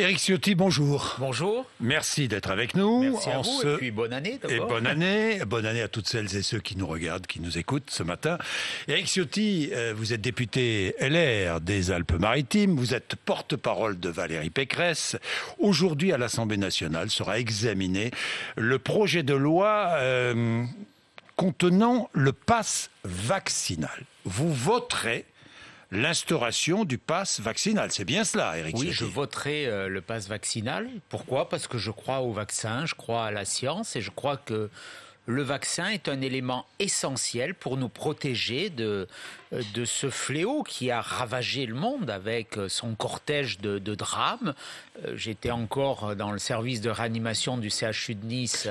Éric Ciotti, bonjour. Bonjour. Merci d'être avec nous. Merci à vous et puis bonne année d'abord. Et bonne année à toutes celles et ceux qui nous regardent, qui nous écoutent ce matin. Éric Ciotti, vous êtes député LR des Alpes-Maritimes, vous êtes porte-parole de Valérie Pécresse. Aujourd'hui, à l'Assemblée nationale, sera examiné le projet de loi contenant le pass vaccinal. Vous voterez l'instauration du pass vaccinal. C'est bien cela, Éric Ciotti? Oui, je voterai le pass vaccinal. Pourquoi? Parce que je crois au vaccin, je crois à la science et je crois que le vaccin est un élément essentiel pour nous protéger de ce fléau qui a ravagé le monde avec son cortège de drames. J'étais encore dans le service de réanimation du CHU de Nice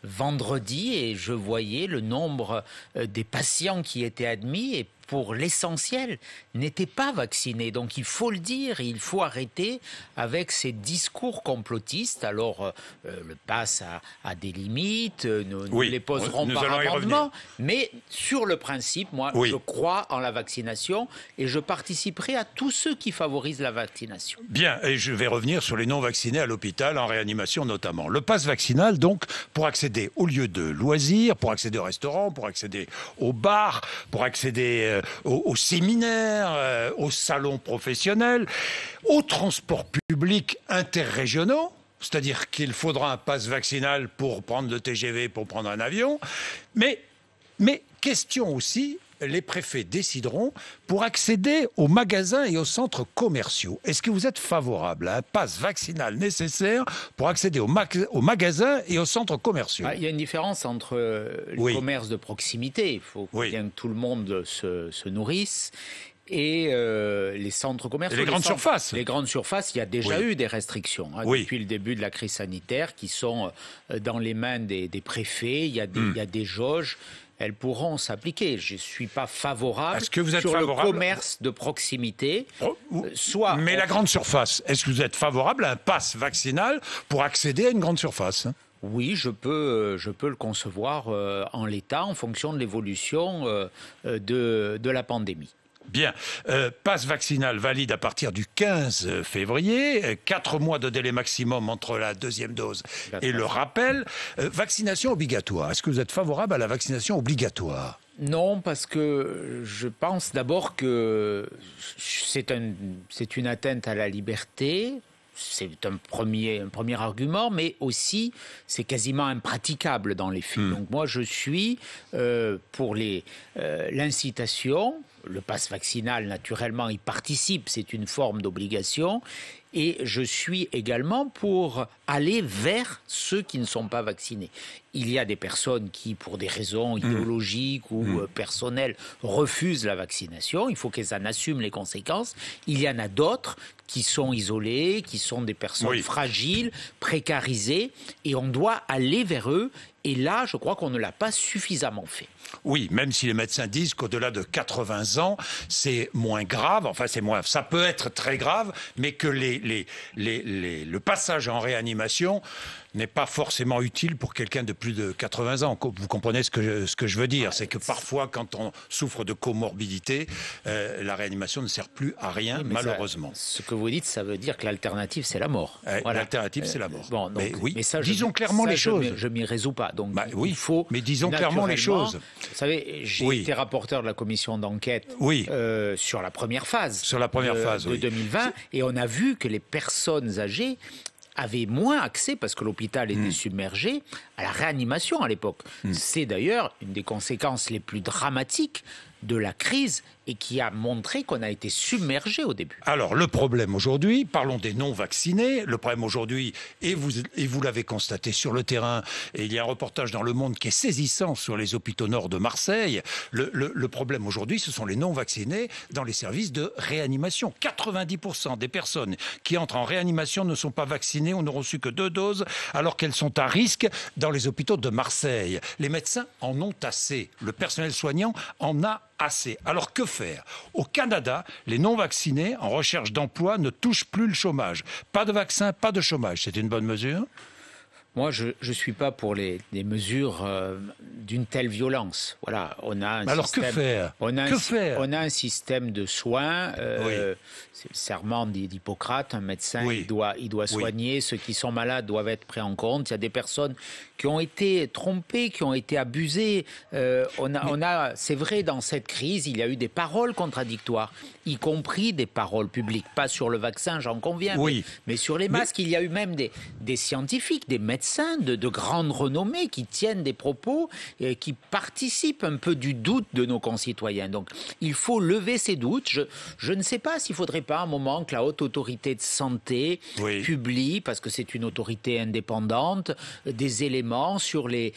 vendredi et je voyais le nombre des patients qui étaient admis et pour l'essentiel, n'étaient pas vaccinés. Donc il faut le dire, il faut arrêter avec ces discours complotistes. Alors le pass a des limites, nous les poserons par amendement, mais sur le principe, moi, je crois en la vaccination et je participerai à tous ceux qui favorisent la vaccination. Bien, et je vais revenir sur les non-vaccinés à l'hôpital, en réanimation notamment. Le pass vaccinal, donc, pour accéder aux lieux de loisirs, pour accéder au restaurant, pour accéder aux bars, pour accéder aux séminaires, aux salons professionnels, aux transports publics interrégionaux, c'est-à-dire qu'il faudra un pass vaccinal pour prendre le TGV, pour prendre un avion, mais question aussi, les préfets décideront pour accéder aux magasins et aux centres commerciaux. Est-ce que vous êtes favorable à un pass vaccinal nécessaire pour accéder aux magasins et aux centres commerciaux? Il y a une différence entre les commerces de proximité. Il faut bien que tout le monde se nourrisse. Et les centres commerciaux. Et les grandes surfaces. Les grandes surfaces, il y a déjà eu des restrictions depuis le début de la crise sanitaire qui sont dans les mains des préfets. Il y a des jauges. Elles pourront s'appliquer. Je ne suis pas favorable le commerce de proximité. Mais la grande surface, est-ce que vous êtes favorable à un pass vaccinal pour accéder à une grande surface? Oui, je peux le concevoir en l'état en fonction de l'évolution de la pandémie. Bien. Passe vaccinal valide à partir du 15 février. 4 mois de délai maximum entre la deuxième dose et le rappel. Vaccination obligatoire. Est-ce que vous êtes favorable à la vaccination obligatoire? Non, parce que je pense d'abord que c'est une atteinte à la liberté. C'est un premier argument, mais aussi c'est quasiment impraticable dans les faits. Donc moi je suis pour l'incitation. Le pass vaccinal, naturellement, il participe, c'est une forme d'obligation. Et je suis également pour aller vers ceux qui ne sont pas vaccinés. Il y a des personnes qui, pour des raisons idéologiques ou personnelles, refusent la vaccination. Il faut qu'elles en assument les conséquences. Il y en a d'autres qui sont isolés, qui sont des personnes fragiles, précarisées, et on doit aller vers eux. Et là, je crois qu'on ne l'a pas suffisamment fait. Oui, même si les médecins disent qu'au-delà de 80 ans, c'est moins grave. Enfin, ça peut être très grave, mais que le passage en réanimation n'est pas forcément utile pour quelqu'un de plus de 80 ans. Vous comprenez ce que je veux dire? C'est que parfois, quand on souffre de comorbidité, la réanimation ne sert plus à rien, malheureusement. Ce que vous dites, ça veut dire que l'alternative, c'est la mort. L'alternative, c'est la mort. Bon, donc, mais ça, disons clairement les choses. Je m'y résous pas. Donc, il faut, mais disons clairement les choses. Vous savez, j'ai été rapporteur de la commission d'enquête sur la première phase. Sur la première phase, de 2020, et on a vu que les personnes âgées avaient moins accès, parce que l'hôpital était submergé, à la réanimation à l'époque. C'est d'ailleurs une des conséquences les plus dramatiques de la crise et qui a montré qu'on a été submergé au début. Alors, le problème aujourd'hui, parlons des non-vaccinés. Le problème aujourd'hui, et vous l'avez constaté sur le terrain, et il y a un reportage dans Le Monde qui est saisissant sur les hôpitaux nord de Marseille. Le problème aujourd'hui, ce sont les non-vaccinés dans les services de réanimation. 90% des personnes qui entrent en réanimation ne sont pas vaccinées ou n'auront reçu que 2 doses, alors qu'elles sont à risque dans les hôpitaux de Marseille. Les médecins en ont assez. Le personnel soignant en a assez. Alors que faire? Au Canada, les non-vaccinés en recherche d'emploi ne touchent plus le chômage. Pas de vaccin, pas de chômage. C'est une bonne mesure? Moi, je ne suis pas pour les mesures d'une telle violence. Voilà, on a un Alors système, que faire? on a un système de soins. Oui. C'est le serment d'Hippocrate. Un médecin, Oui. il doit soigner. Ceux qui sont malades doivent être pris en compte. Il y a des personnes qui ont été trompées, qui ont été abusées. C'est vrai, dans cette crise, il y a eu des paroles contradictoires, y compris des paroles publiques. Pas sur le vaccin, j'en conviens, Oui. mais sur les masques. Il y a eu même des scientifiques, des médecins de grande renommée qui tiennent des propos qui participent un peu du doute de nos concitoyens. Donc, il faut lever ces doutes. Je ne sais pas s'il ne faudrait pas un moment que la haute autorité de santé publie, parce que c'est une autorité indépendante, des éléments sur les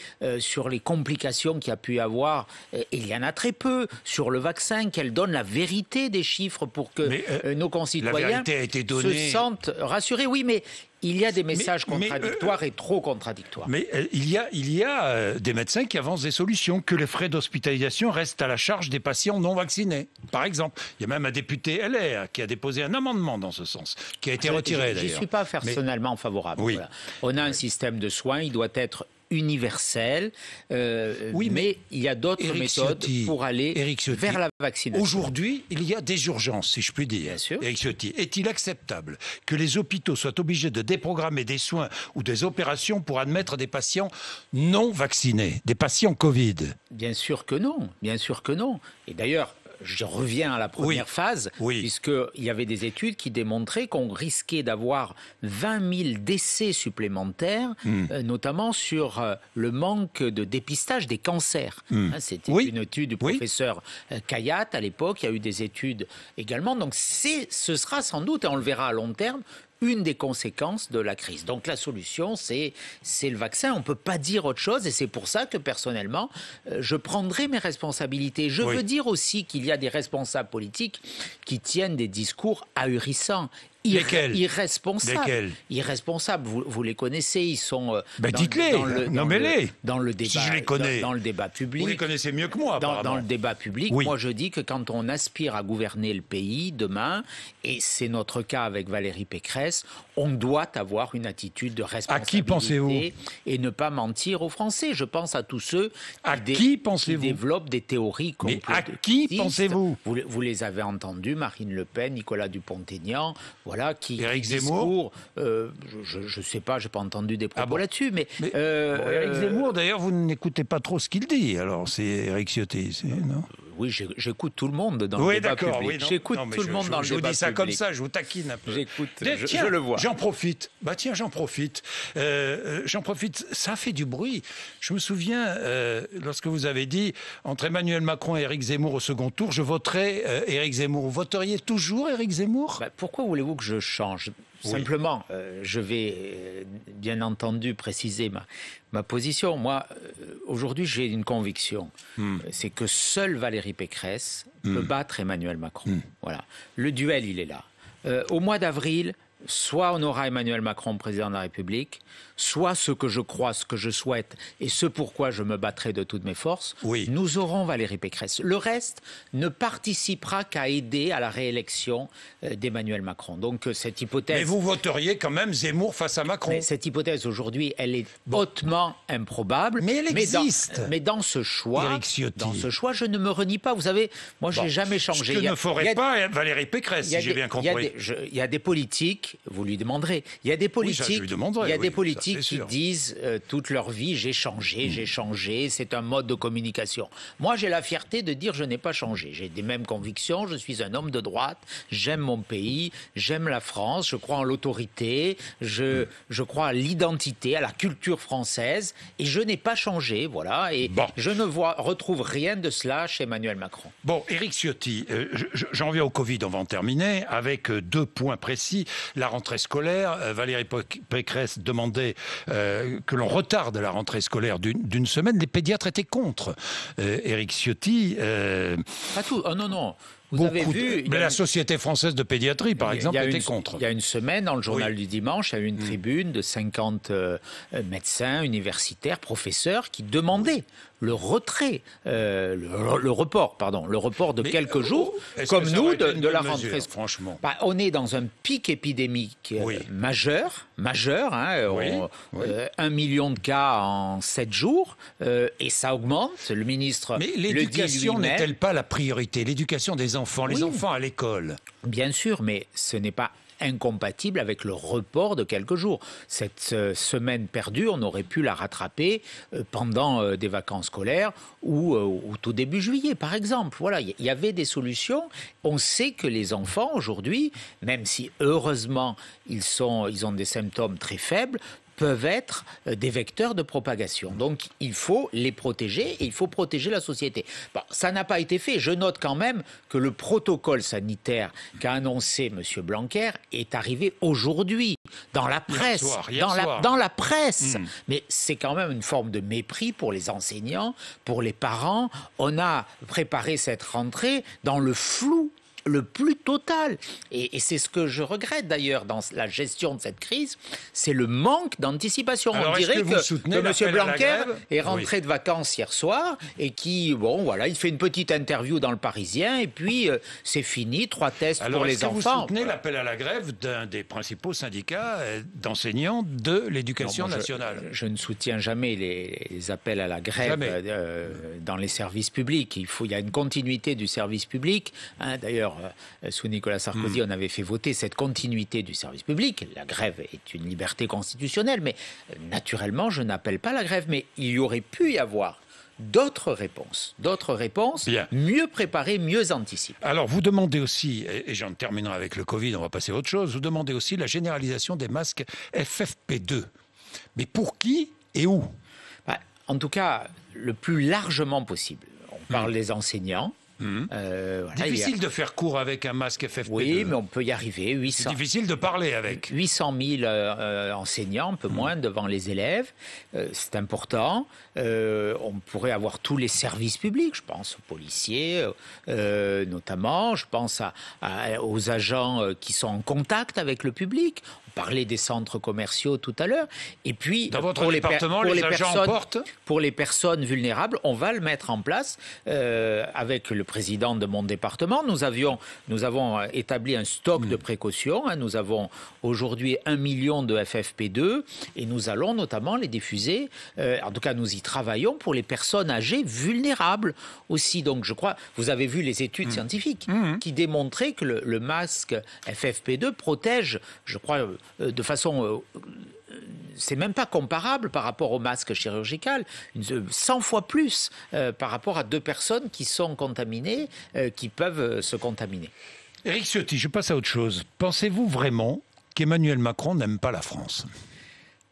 complications qu'il y a pu y avoir. Et il y en a très peu sur le vaccin, qu'elle donne la vérité des chiffres pour que nos concitoyens se sentent rassurés. Oui, mais il y a des messages contradictoires et trop contradictoires. Mais il y a des médecins qui avancent des solutions, que les frais d'hospitalisation restent à la charge des patients non vaccinés. Par exemple, il y a même un député LR qui a déposé un amendement dans ce sens, qui a été retiré d'ailleurs. Je ne suis pas personnellement favorable. Oui. Voilà. On a un système de soins, il doit être universel, mais il y a d'autres méthodes pour aller vers la vaccination. Aujourd'hui, il y a des urgences, si je puis dire. Bien sûr. Éric Ciotti, est-il acceptable que les hôpitaux soient obligés de déprogrammer des soins ou des opérations pour admettre des patients non vaccinés, des patients Covid? Bien sûr que non, bien sûr que non. Et d'ailleurs, je reviens à la première phase, puisqu'il y avait des études qui démontraient qu'on risquait d'avoir 20 000 décès supplémentaires, notamment sur le manque de dépistage des cancers. C'était une étude du professeur Kayat à l'époque, il y a eu des études également. Donc ce sera sans doute, et on le verra à long terme, une des conséquences de la crise. Donc la solution, c'est le vaccin. On ne peut pas dire autre chose et c'est pour ça que personnellement, je prendrai mes responsabilités. Je veux dire aussi qu'il y a des responsables politiques qui tiennent des discours ahurissants. Irresponsables, vous les connaissez, ils sont dans le débat, si je les connais. Dans le débat public. Vous les connaissez mieux que moi, dans le débat public, moi je dis que quand on aspire à gouverner le pays demain, et c'est notre cas avec Valérie Pécresse, on doit avoir une attitude de responsabilité. À qui pensez-vous? Et ne pas mentir aux Français. Je pense à tous ceux qui développent des théories complotistes. Mais à qui pensez-vous? Vous les avez entendus, Marine Le Pen, Nicolas Dupont-Aignan, voilà, Éric Zemmour, je ne sais pas, je n'ai pas entendu des propos là-dessus, mais Éric Zemmour, d'ailleurs, vous n'écoutez pas trop ce qu'il dit. Alors, c'est Éric Ciotti, non? Oui, j'écoute tout le monde dans le débat public. J'écoute tout le monde dans le débat public. Je vous dis ça comme ça, je vous taquine un peu. J'écoute, je le vois. J'en profite. J'en profite. Ça fait du bruit. Je me souviens, lorsque vous avez dit, entre Emmanuel Macron et Éric Zemmour au second tour, je voterai Éric Zemmour. Vous voteriez toujours Éric Zemmour? Pourquoi voulez-vous que je change? Simplement, je vais bien entendu préciser ma position. Moi, aujourd'hui, j'ai une conviction. C'est que seule Valérie Pécresse peut battre Emmanuel Macron. Voilà. Le duel, il est là. Au mois d'avril, soit on aura Emmanuel Macron président de la République, soit ce que je crois, ce que je souhaite et ce pourquoi je me battrai de toutes mes forces, nous aurons Valérie Pécresse. Le reste ne participera qu'à aider à la réélection d'Emmanuel Macron. Donc cette hypothèse... Mais vous voteriez quand même Zemmour face à Macron. Mais cette hypothèse aujourd'hui, elle est hautement improbable. Mais elle existe. Mais dans ce choix, je ne me renie pas. Vous savez, moi je n'ai jamais changé. Ce que ne ferait pas Valérie Pécresse, si j'ai bien compris. Il y a des politiques, vous lui demanderez, il y a des politiques, qui disent toute leur vie, j'ai changé, c'est un mode de communication. Moi, j'ai la fierté de dire je n'ai pas changé. J'ai des mêmes convictions, je suis un homme de droite, j'aime mon pays, j'aime la France, je crois en l'autorité, je crois à l'identité, à la culture française, et je n'ai pas changé, voilà, et je ne retrouve rien de cela chez Emmanuel Macron. Bon, Éric Ciotti, j'en viens au Covid, on va en terminer, avec 2 points précis. La rentrée scolaire, Valérie Pécresse demandait que l'on retarde la rentrée scolaire d'une semaine. Les pédiatres étaient contre. Éric Ciotti... Pas tout. Oh non. Vous avez vu, la Société française de pédiatrie, par exemple, était contre. Il y a une semaine, dans le journal du dimanche, il y a eu une tribune de 50 médecins, universitaires, professeurs, qui demandaient le retrait, le report de quelques jours, comme nous, de la rentrée. Mesure, franchement. On est dans un pic épidémique majeur, 1 million de cas en 7 jours, et ça augmente. Le ministre Mais le dit l'éducation lui-même. n'est-elle pas la priorité? L'éducation des enfants, les enfants à l'école. Bien sûr, mais ce n'est pas incompatible avec le report de quelques jours. Cette semaine perdue, on aurait pu la rattraper pendant des vacances scolaires ou au tout début juillet, par exemple. Voilà, il y avait des solutions. On sait que les enfants, aujourd'hui, même si heureusement ils ont des symptômes très faibles, peuvent être des vecteurs de propagation. Donc, il faut les protéger et il faut protéger la société. Bon, ça n'a pas été fait. Je note quand même que le protocole sanitaire qu'a annoncé M. Blanquer est arrivé aujourd'hui dans la presse. Dans la presse. Mais c'est quand même une forme de mépris pour les enseignants, pour les parents. On a préparé cette rentrée dans le flou le plus total. Et c'est ce que je regrette d'ailleurs dans la gestion de cette crise, c'est le manque d'anticipation. Alors, on dirait que M. Blanquer est rentré de vacances hier soir et qui, il fait une petite interview dans le Parisien et puis c'est fini, 3 tests pour les enfants. Vous soutenez l'appel à la grève d'un des principaux syndicats d'enseignants de l'éducation nationale? Je ne soutiens jamais les appels à la grève dans les services publics. Il y a une continuité du service public. D'ailleurs, sous Nicolas Sarkozy, on avait fait voter cette continuité du service public. La grève est une liberté constitutionnelle, mais naturellement, je n'appelle pas la grève. Mais il y aurait pu y avoir d'autres réponses, mieux préparées, mieux anticipées. Alors, vous demandez aussi, et j'en terminerai avec le Covid, on va passer à autre chose, vous demandez aussi la généralisation des masques FFP2. Mais pour qui et où? En tout cas, le plus largement possible. On parle des enseignants. Difficile de faire court avec un masque FFP2. Oui, mais on peut y arriver. C'est difficile de parler avec. 800 000 enseignants, un peu moins, devant les élèves. C'est important. On pourrait avoir tous les services publics. Je pense aux policiers, notamment. Je pense aux agents qui sont en contact avec le public. On parlait des centres commerciaux tout à l'heure. Et puis, dans votre département, les agents en portent ? Pour les personnes vulnérables, on va le mettre en place avec le président de mon département. Nous avons établi un stock de précautions. Nous avons aujourd'hui 1 million de FFP2 et nous allons notamment les diffuser. En tout cas, nous y travaillons pour les personnes âgées vulnérables aussi. Donc, je crois, vous avez vu les études scientifiques qui démontraient que le masque FFP2 protège, je crois, de façon... c'est même pas comparable par rapport au masque chirurgical, 100 fois plus par rapport à 2 personnes qui sont contaminées, qui peuvent se contaminer. Éric Ciotti, je passe à autre chose. Pensez-vous vraiment qu'Emmanuel Macron n'aime pas la France ?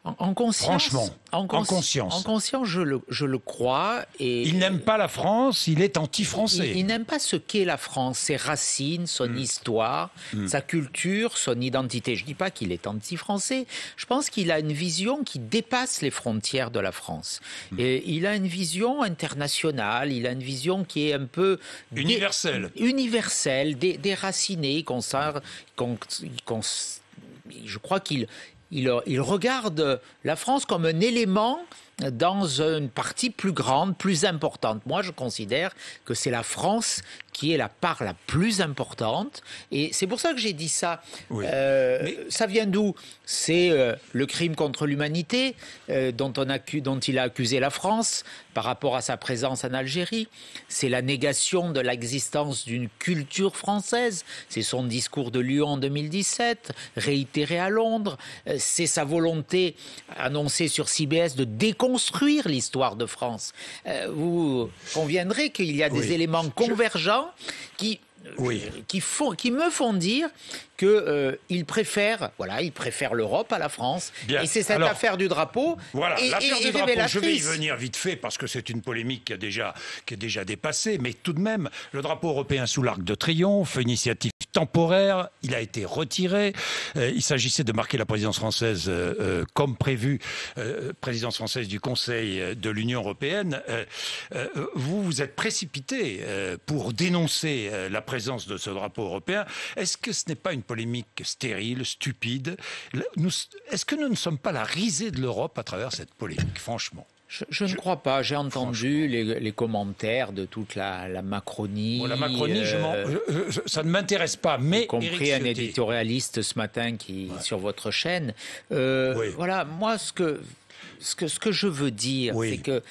En conscience, franchement, en conscience. En conscience, je le crois. Et il n'aime pas la France, il est anti-français. Il n'aime pas ce qu'est la France, ses racines, son histoire, sa culture, son identité. Je ne dis pas qu'il est anti-français. Je pense qu'il a une vision qui dépasse les frontières de la France. Et il a une vision internationale, il a une vision qui est un peu... universelle. Déracinée, je crois qu'il regarde la France comme un élément dans une partie plus grande, plus importante. Moi, je considère que c'est la France qui est la part la plus importante. Et c'est pour ça que j'ai dit ça. Oui. Ça vient d'où ? C'est le crime contre l'humanité dont il a accusé la France par rapport à sa présence en Algérie. C'est la négation de l'existence d'une culture française. C'est son discours de Lyon en 2017, réitéré à Londres. C'est sa volonté annoncée sur CBS de déconstruire l'histoire de France. Vous conviendrez qu'il y a des éléments convergents qui me font dire qu'il préfère l'Europe à la France. Bien. Et c'est cette affaire du drapeau. Voilà, l'affaire du drapeau, je vais y venir vite fait parce que c'est une polémique qui est déjà dépassée. Mais tout de même, le drapeau européen sous l'Arc de Triomphe, initiative temporaire, il a été retiré. Il s'agissait de marquer la présidence française comme prévu, présidence française du Conseil de l'Union européenne. Vous êtes précipité pour dénoncer la présence de ce drapeau européen. Est-ce que ce n'est pas une polémique stérile, stupide ? Est-ce que nous ne sommes pas la risée de l'Europe à travers cette polémique, franchement ? Je ne crois pas. J'ai entendu les commentaires de toute la Macronie. Bon, la Macronie, ça ne m'intéresse pas. Mais y compris un éditorialiste ce matin sur votre chaîne. Voilà, moi, ce que je veux dire, c'est que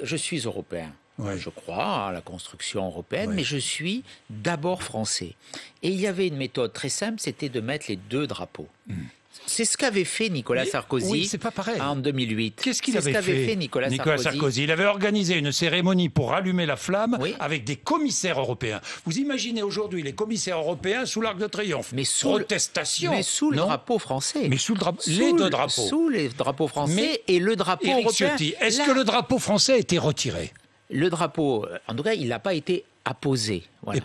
je suis européen. Je crois à la construction européenne, mais je suis d'abord français. Et il y avait une méthode très simple, c'était de mettre les deux drapeaux. C'est ce qu'avait fait Nicolas Sarkozy c'est pas pareil. En 2008. Qu'est-ce qu'il avait fait Nicolas Sarkozy? Il avait organisé une cérémonie pour allumer la flamme avec des commissaires européens. Vous imaginez aujourd'hui les commissaires européens sous l'Arc de Triomphe. Protestation. Mais sous le drapeau français. Mais les deux drapeaux. Sous les drapeaux français et le drapeau européen. Est-ce que le drapeau français a été retiré? Le drapeau, en tout cas, il n'a pas été apposé. Voilà.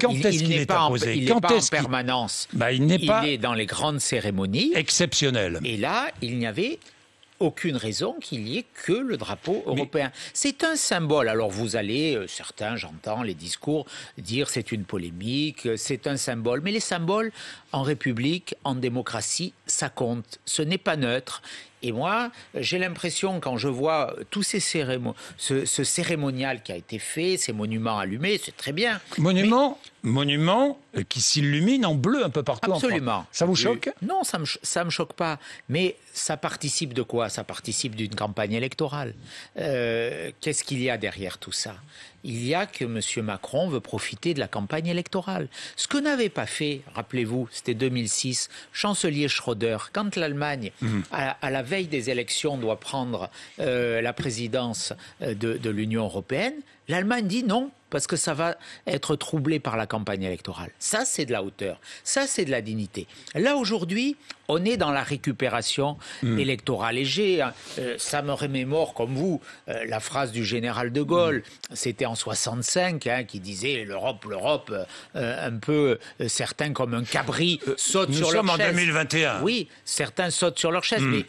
Quand est-ce qu'il est apposé? Il n'est pas en permanence. Il est dans les grandes cérémonies. Exceptionnelles. Et là, il n'y avait aucune raison qu'il n'y ait que le drapeau européen. C'est un symbole. Alors vous allez, certains, j'entends les discours, dire c'est une polémique, c'est un symbole. Mais les symboles, en République, en démocratie, ça compte. Ce n'est pas neutre. Et moi, j'ai l'impression, quand je vois tous ces ce cérémonial qui a été fait, ces monuments allumés, c'est très bien. Monuments qui s'illuminent en bleu un peu partout en France. Absolument. Ça vous choque? Non, ça me choque pas. Mais ça participe de quoi? Ça participe d'une campagne électorale. Qu'est-ce qu'il y a derrière tout ça? Il y a que M. Macron veut profiter de la campagne électorale. Ce que n'avait pas fait, rappelez-vous, c'était 2006, chancelier Schröder, quand l'Allemagne, à la veille des élections, doit prendre la présidence de l'Union européenne, l'Allemagne dit non, parce que ça va être troublé par la campagne électorale. Ça, c'est de la hauteur. Ça, c'est de la dignité. Là, aujourd'hui, on est dans la récupération électorale. Et ça me remémore, comme vous, la phrase du général de Gaulle. C'était en 65, qui disait l'Europe, un peu certains comme un cabri sautent sur leur chaise. Nous sommes en 2021. Oui, certains sautent sur leur chaise, mais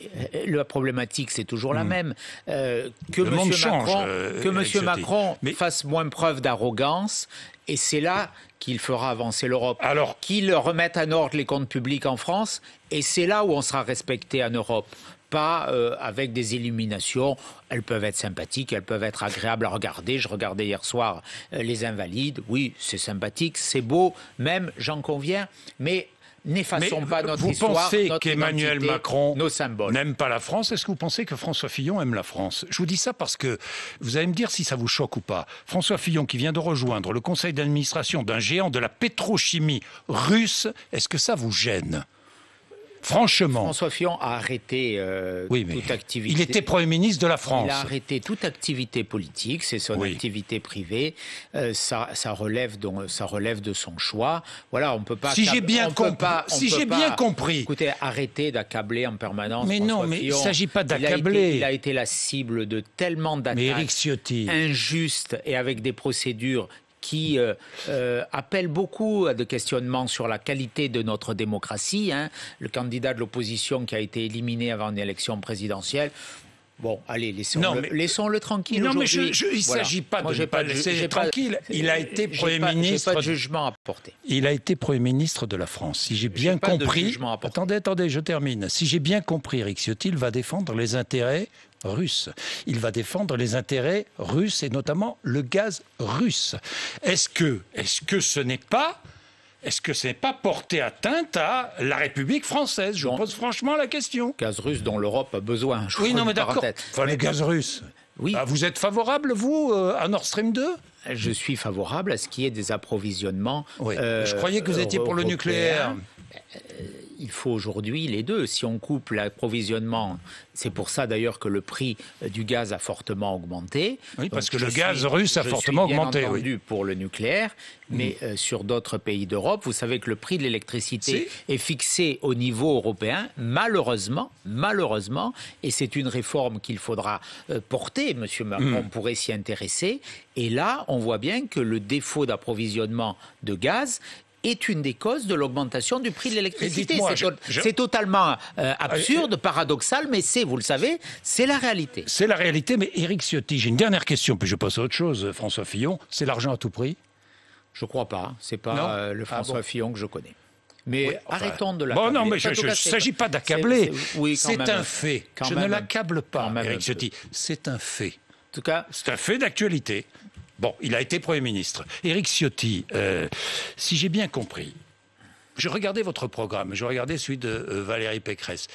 la problématique, c'est toujours la même. Que M. Macron fasse moins preuve d'arrogance, et c'est là qu'il fera avancer l'Europe. Alors, qu'il remette en ordre les comptes publics en France, et c'est là où on sera respecté en Europe. Pas avec des illuminations. Elles peuvent être sympathiques, elles peuvent être agréables à regarder. Je regardais hier soir les Invalides. Oui, c'est sympathique, c'est beau, même, j'en conviens, mais n'effaçons pas notre histoire, notre identité. Vous pensez qu'Emmanuel Macron nos symboles n'aime pas la France? Est-ce que vous pensez que François Fillon aime la France? Je vous dis ça parce que vous allez me dire si ça vous choque ou pas. François Fillon qui vient de rejoindre le conseil d'administration d'un géant de la pétrochimie russe, est-ce que ça vous gêne? Franchement. François Fillon a arrêté toute activité. Il était Premier ministre de la France. Il a arrêté toute activité politique, c'est son activité privée. Ça relève de son choix. Voilà, on peut pas. Si j'ai bien compris. Écoutez, arrêtez d'accabler en permanence. Mais François non, mais Fillon. Il ne s'agit pas d'accabler. Il a été la cible de tellement d'attaques injustes et avec des procédures qui appelle beaucoup à des questionnements sur la qualité de notre démocratie. Le candidat de l'opposition qui a été éliminé avant une élection présidentielle. Bon, allez, laissons-le tranquille. Non, mais il ne s'agit pas de ne pas le laisser tranquille. Il a été Premier ministre. Pas de jugement à porter. Il a été Premier ministre de la France. Si j'ai bien compris. Attendez, je termine. Si j'ai bien compris, Éric Ciotti va défendre les intérêts russes. Il va défendre les intérêts russes et notamment le gaz russe. Est-ce que ce n'est pas porter atteinte à la République française? Je pose franchement la question. Gaz russe dont l'Europe a besoin. Non, mais d'accord. Le gaz russe. Oui. Vous êtes favorable, vous, à Nord Stream 2 ? Je suis favorable à ce qu'il y ait des approvisionnements. Je croyais que vous étiez pour le nucléaire. Il faut aujourd'hui les deux. Si on coupe l'approvisionnement, c'est pour ça d'ailleurs que le prix du gaz a fortement augmenté. Oui, parce que le gaz russe a fortement augmenté. Bien entendu pour le nucléaire, mais sur d'autres pays d'Europe, vous savez que le prix de l'électricité est fixé au niveau européen, malheureusement, et c'est une réforme qu'il faudra porter. Monsieur Macron pourrait s'y intéresser. Et là, on voit bien que le défaut d'approvisionnement de gaz est une des causes de l'augmentation du prix de l'électricité. C'est totalement absurde, paradoxal, mais vous le savez, c'est la réalité. C'est la réalité, mais Éric Ciotti, j'ai une dernière question, puis je passe à autre chose, François Fillon. C'est l'argent à tout prix? Je ne crois pas. Ce n'est pas le François Fillon que je connais. Mais Oui, enfin, arrêtons de Bon, l'accabler. non, mais il ne s'agit pas d'accabler. Oui, c'est un fait. Je ne l'accable pas, Éric Ciotti. C'est un fait. En tout cas, c'est un fait d'actualité. Bon, il a été Premier ministre. Éric Ciotti, si j'ai bien compris, je regardais votre programme, je regardais celui de Valérie Pécresse.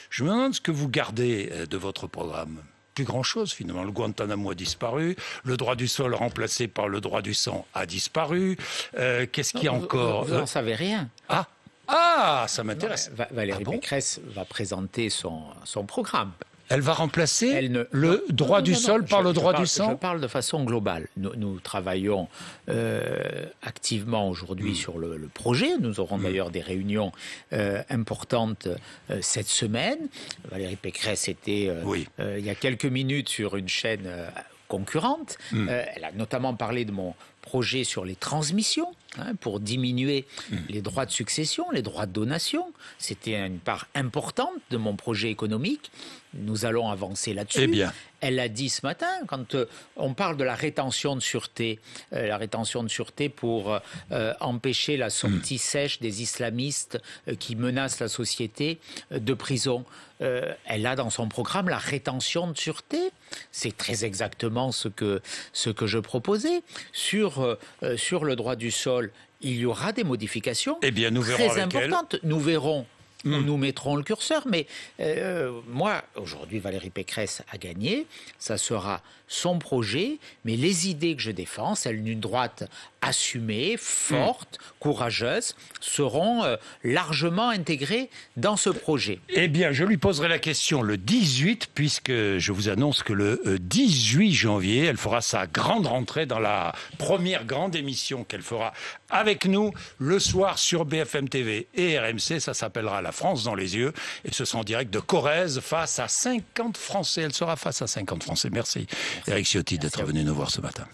Je me demande ce que vous gardez de votre programme. Plus grand-chose, finalement. Le Guantanamo a disparu, le droit du sol remplacé par le droit du sang a disparu. Qu'est-ce qu'il y a encore? Vous n'en savez rien. Ah, ça m'intéresse. Valérie Pécresse va présenter son programme. Elle va remplacer le droit du sol par le droit du sang? Je parle de façon globale. Nous travaillons activement aujourd'hui sur le projet. Nous aurons d'ailleurs des réunions importantes cette semaine. Valérie Pécresse était il y a quelques minutes sur une chaîne concurrente. Elle a notamment parlé de mon projet sur les transmissions, pour diminuer les droits de succession, les droits de donation. C'était une part importante de mon projet économique. Nous allons avancer là-dessus. Eh bien. Elle a dit ce matin, quand on parle de la rétention de sûreté pour empêcher la sortie sèche des islamistes qui menacent la société de prison. Elle a dans son programme la rétention de sûreté. C'est très exactement ce que je proposais. Sur le droit du sol, il y aura des modifications très importantes. Nous verrons où nous mettrons le curseur. Mais moi, aujourd'hui, Valérie Pécresse a gagné. Ça sera son projet. Mais les idées que je défends, celles d'une droite assumée, forte, courageuse, seront largement intégrées dans ce projet. Eh bien, je lui poserai la question le 18, puisque je vous annonce que le 18 janvier, elle fera sa grande rentrée dans la première grande émission qu'elle fera avec nous le soir sur BFM TV et RMC. Ça s'appellera La France dans les yeux. Et ce sera en direct de Corrèze face à 50 Français. Elle sera face à 50 Français. Merci. Éric Ciotti d'être venu nous voir ce matin.